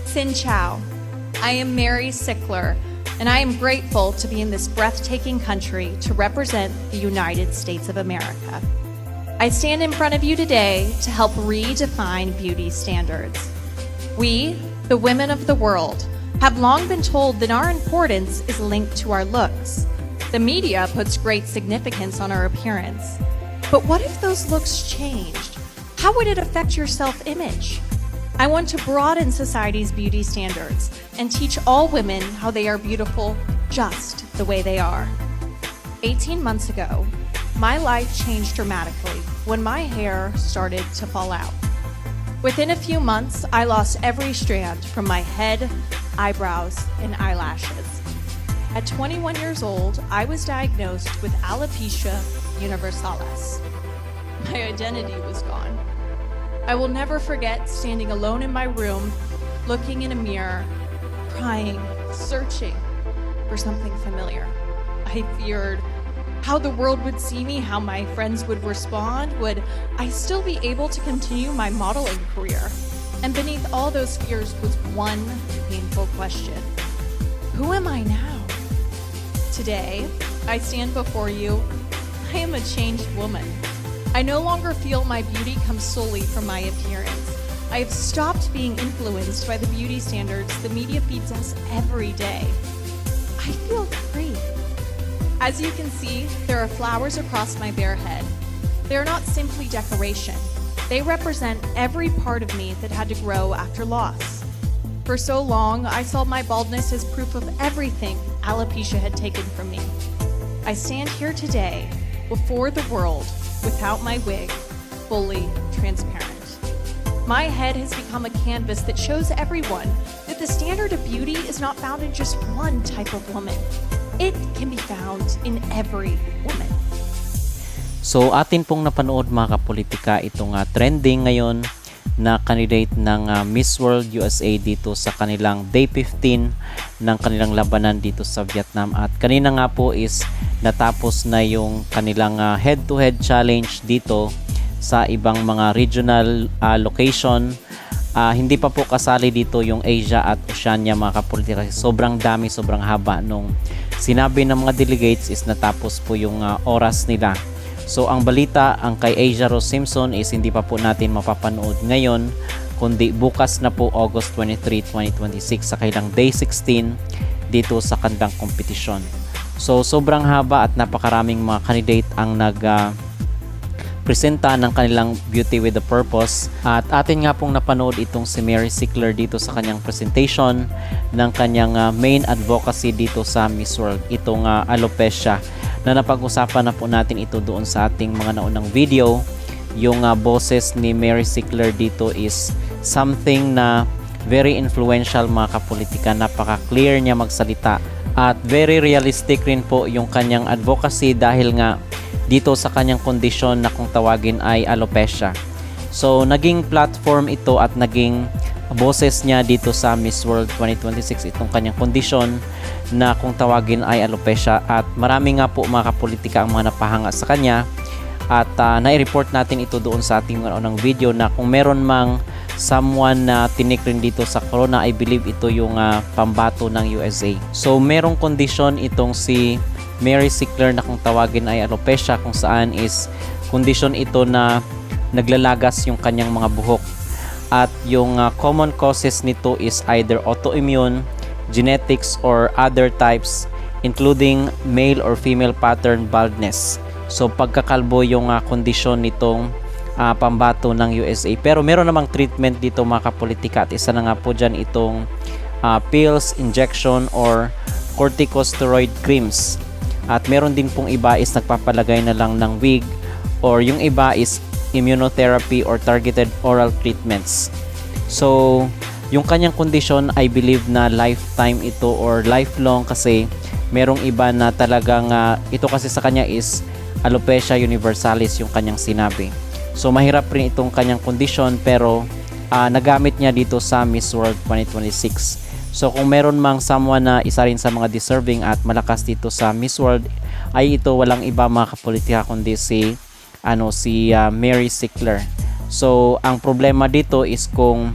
Xin Chao. I am Mary Sickler, and I am grateful to be in this breathtaking country to represent the United States of America. I stand in front of you today to help redefine beauty standards. We, the women of the world, have long been told that our importance is linked to our looks. The media puts great significance on our appearance. But what if those looks changed? How would it affect your self-image? I want to broaden society's beauty standards and teach all women how they are beautiful just the way they are. 18 months ago, my life changed dramatically when my hair started to fall out. Within a few months, I lost every strand from my head, eyebrows, and eyelashes. At 21 years old, I was diagnosed with alopecia universalis. My identity was gone. I will never forget standing alone in my room, looking in a mirror, crying, searching for something familiar. I feared how the world would see me, how my friends would respond. Would I still be able to continue my modeling career? And beneath all those fears was one painful question. Who am I now? Today, I stand before you. I am a changed woman. I no longer feel my beauty comes solely from my appearance. I have stopped being influenced by the beauty standards the media feeds us every day. I feel free. As you can see, there are flowers across my bare head. They are not simply decoration. They represent every part of me that had to grow after loss. For so long, I saw my baldness as proof of everything alopecia had taken from me. I stand here today before the world without my wig, fully transparent. My head has become a canvas that shows everyone that the standard of beauty is not found in just one type of woman. It can be found in every woman. So atin pong napanood mga kapolitika itong trending ngayon na candidate ng Miss World USA dito sa kanilang day 15 ng kanilang labanan dito sa Vietnam. At kanina nga po is natapos na yung kanilang head-to-head challenge dito sa ibang mga regional location. Hindi pa po kasali dito yung Asia at Oceania mga kapolitika. Sobrang dami, sobrang haba nung sinabi ng mga delegates is natapos po yung oras nila. So ang balita, ang kay Asia Rose Simpson is hindi pa po natin mapapanood ngayon, kundi bukas na po August 23, 2026 sa kailang day 16 dito sa kanilang kompetisyon. So sobrang haba at napakaraming mga candidate ang presenta ng kanilang Beauty with a Purpose. At atin nga pong napanood itong si Mary Sickler dito sa kanyang presentation ng kanyang main advocacy dito sa Miss World, itong alopecia, na napag-usapan na po natin ito doon sa ating mga naunang video. Yung boses ni Mary Sickler dito is something na very influential mga kapolitika. Napaka-clear niya magsalita at very realistic rin po yung kanyang advocacy dahil nga dito sa kanyang kondisyon na kung tawagin ay alopecia. So naging platform ito at naging boses niya dito sa Miss World 2026 itong kanyang kondisyon na kung tawagin ay alopecia. At marami nga po mga kapolitika ang mga napahanga sa kanya at nai-report natin ito doon sa ating unang video na kung meron mang someone na tinik rin dito sa corona, I believe ito yung pambato ng USA. So merong kondisyon itong si Mary Sickler na kung tawagin ay alopecia, kung saan is kondisyon ito na naglalagas yung kanyang mga buhok. At yung common causes nito is either autoimmune, genetics, or other types including male or female pattern baldness. So pagkakalbo yung kondisyon nitong pambato ng USA. Pero meron namang treatment dito mga kapolitika at isa na nga po dyan itong pills, injection, or corticosteroid creams. At meron din pong iba is nagpapalagay na lang ng wig, or yung iba is immunotherapy or targeted oral treatments. So yung kanyang kondisyon, I believe na lifetime ito or lifelong, kasi merong iba na talagang ito kasi sa kanya is alopecia universalis yung kanyang sinabi. So mahirap rin itong kanyang kondisyon, pero nagamit niya dito sa Miss World 2026. So kung meron mang someone na isa rin sa mga deserving at malakas dito sa Miss World, ay ito walang iba mga kapolitika kundi si Mary Sickler. So ang problema dito is kung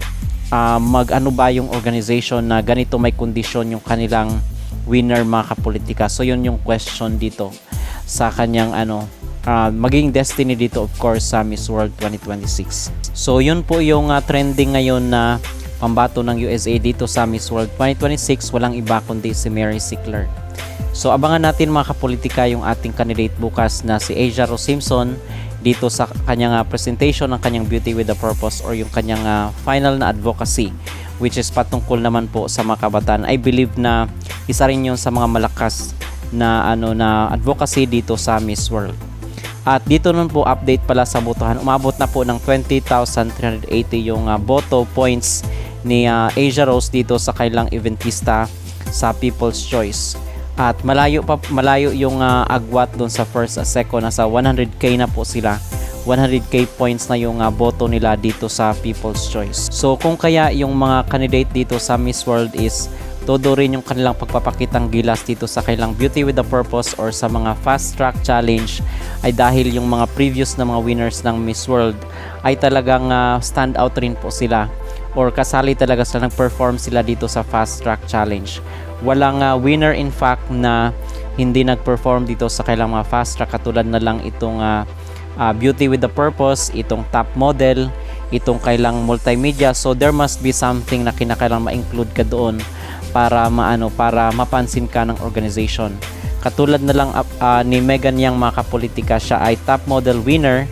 mag-ano ba yung organization na ganito may kondisyon yung kanilang winner mga kapolitika. So yun yung question dito sa kanyang maging destiny dito, of course, sa Miss World 2026. So yun po yung trending ngayon na pambato ng USA dito sa Miss World 2026. Walang iba kundi si Mary Sickler. So abangan natin mga kapolitika yung ating candidate bukas na si Asia Rose Simpson dito sa kanyang presentation ng kanyang Beauty with a Purpose, or yung kanyang final na advocacy, which is patungkol naman po sa mga kabataan. I believe na isa rin yun sa mga malakas na advocacy dito sa Miss World. At dito nun po, update pala sa botohan, umabot na po ng 20,380 yung boto points ni Asia Rose dito sa kailang eventista sa People's Choice. At malayo yung agwat doon sa first at second, nasa 100k na po sila. 100k points na yung boto nila dito sa People's Choice. So kung kaya yung mga candidate dito sa Miss World is todo rin yung kanilang pagpapakitang gilas dito sa kailang Beauty with a Purpose or sa mga Fast Track Challenge, ay dahil yung mga previous na mga winners ng Miss World ay talagang stand out rin po sila, or kasali talaga sila, nag-perform sila dito sa Fast Track Challenge. Walang winner in fact na hindi nag-perform dito sa kailang mga Fast Track, katulad na lang itong Beauty with a Purpose, itong Top Model, itong kailang Multimedia. So there must be something na kinakailangan ma-include ka doon para para mapansin ka ng organization. Katulad na lang ni Megan Yang, mga kapolitika, siya ay Top Model winner,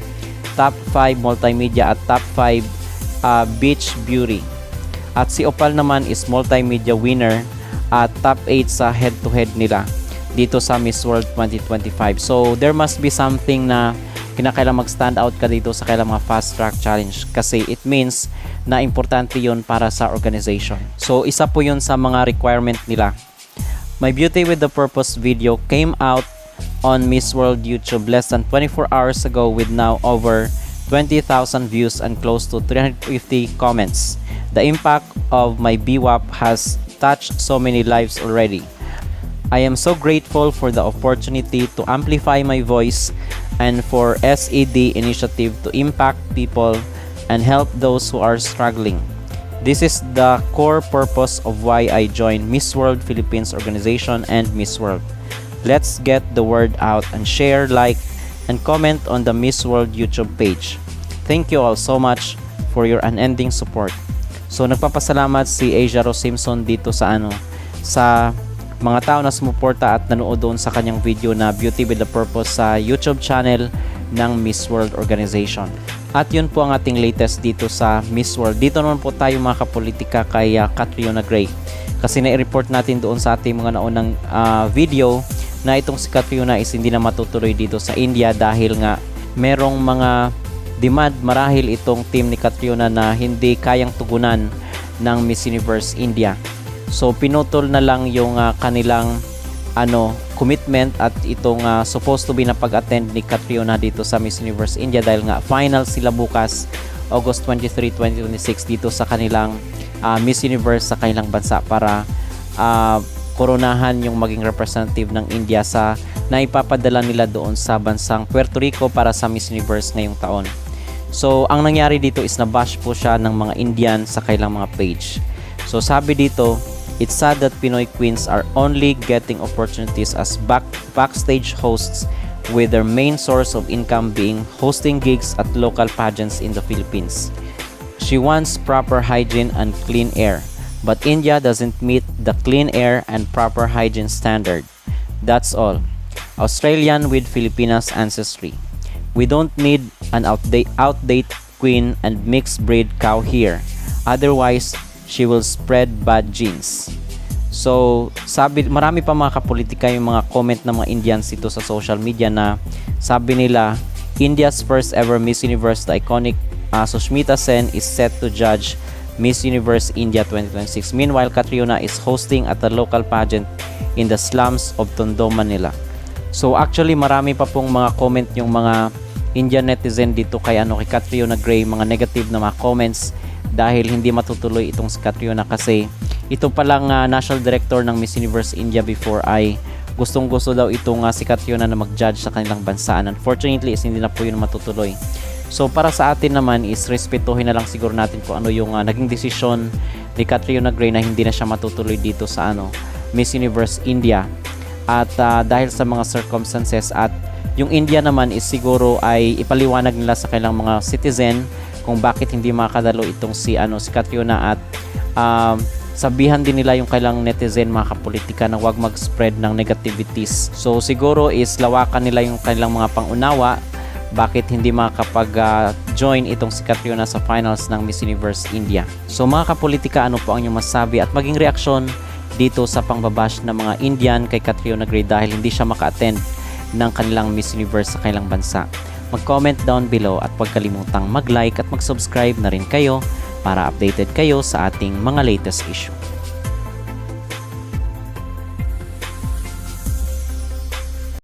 Top 5 Multimedia at Top 5 Beach Beauty. At si Opal naman is Multimedia winner at Top 8 sa head-to-head nila dito sa Miss World 2025. So there must be something na kinakailangan mag-stand out ka dito sa kailang mga Fast Track Challenge, kasi it means na importante yun para sa organization. So isa po yun sa mga requirement nila. My Beauty with the Purpose video came out on Miss World YouTube less than 24 hours ago with now over 20,000 views and close to 350 comments. The impact of my BWAP has touched so many lives already. I am so grateful for the opportunity to amplify my voice and for SED initiative to impact people and help those who are struggling. This is the core purpose of why I joined Miss World Philippines organization and Miss World. Let's get the word out and share, like, and comment on the Miss World YouTube page. Thank you all so much for your unending support. So nagpapasalamat si Asia Rose Simpson dito sa sa mga tao na sumuporta at nanood doon sa kanyang video na Beauty with a Purpose sa YouTube channel ng Miss World organization. At yun po ang ating latest dito sa Miss World. Dito naman po tayo mga kapolitika kay Catriona Gray, kasi na-report natin doon sa ating mga naunang video na itong si Catriona is hindi na matutuloy dito sa India dahil nga merong mga demand marahil itong team ni Catriona na hindi kayang tugunan ng Miss Universe India. So pinutol na lang yung kanilang commitment at itong supposed to be na pag-attend ni Catriona dito sa Miss Universe India, dahil nga final sila bukas August 23, 2026 dito sa kanilang Miss Universe sa kanilang bansa para koronahan yung maging representative ng India sa naipapadala nila doon sa bansang Puerto Rico para sa Miss Universe ngayong taon. So ang nangyari dito is nabash po siya ng mga Indian sa kailang mga page. So sabi dito, it's sad that Pinoy queens are only getting opportunities as backstage hosts, with their main source of income being hosting gigs at local pageants in the Philippines. She wants proper hygiene and clean air, but India doesn't meet the clean air and proper hygiene standard. That's all. Australian with Filipinas ancestry. We don't need an outdate queen and mixed breed cow here. Otherwise, she will spread bad genes. So, sabi, marami pa mga kapolitika yung mga comment ng mga Indians dito sa social media na sabi nila, India's first ever Miss Universe, the iconic Sushmita Sen, is set to judge Miss Universe India 2026. Meanwhile, Catriona is hosting at a local pageant in the slums of Tondo, Manila. So, actually, marami pa pong mga comment yung mga Indian netizen dito kay Catriona Gray, mga negative na mga comments dahil hindi matutuloy itong si Catriona, kasi ito palang national director ng Miss Universe India before ay gustong-gusto daw itong si Catriona na mag-judge sa kanilang bansa. And unfortunately is hindi na po yun matutuloy. So para sa atin naman is respetuhin na lang siguro natin kung ano yung naging desisyon ni Catriona Gray na hindi na siya matutuloy dito sa Miss Universe India. At dahil sa mga circumstances at yung India naman is siguro ay ipaliwanag nila sa kailang mga citizen kung bakit hindi makadalo itong si Catriona at sabihan din nila yung kailang netizen, mga kapolitika, na wag mag-spread ng negativities. So siguro is lawakan nila yung kailang mga pangunawa bakit hindi makakapag-join itong si Catriona sa finals ng Miss Universe India. So mga kapolitika, ano po ang inyong masabi at maging reaksyon dito sa pangbabash ng mga Indian kay Catriona Gray dahil hindi siya maka-attend ng kanilang Miss Universe sa kanilang bansa? Mag-comment down below at huwag kalimutang mag-like at mag-subscribe na rin kayo para updated kayo sa ating mga latest issue.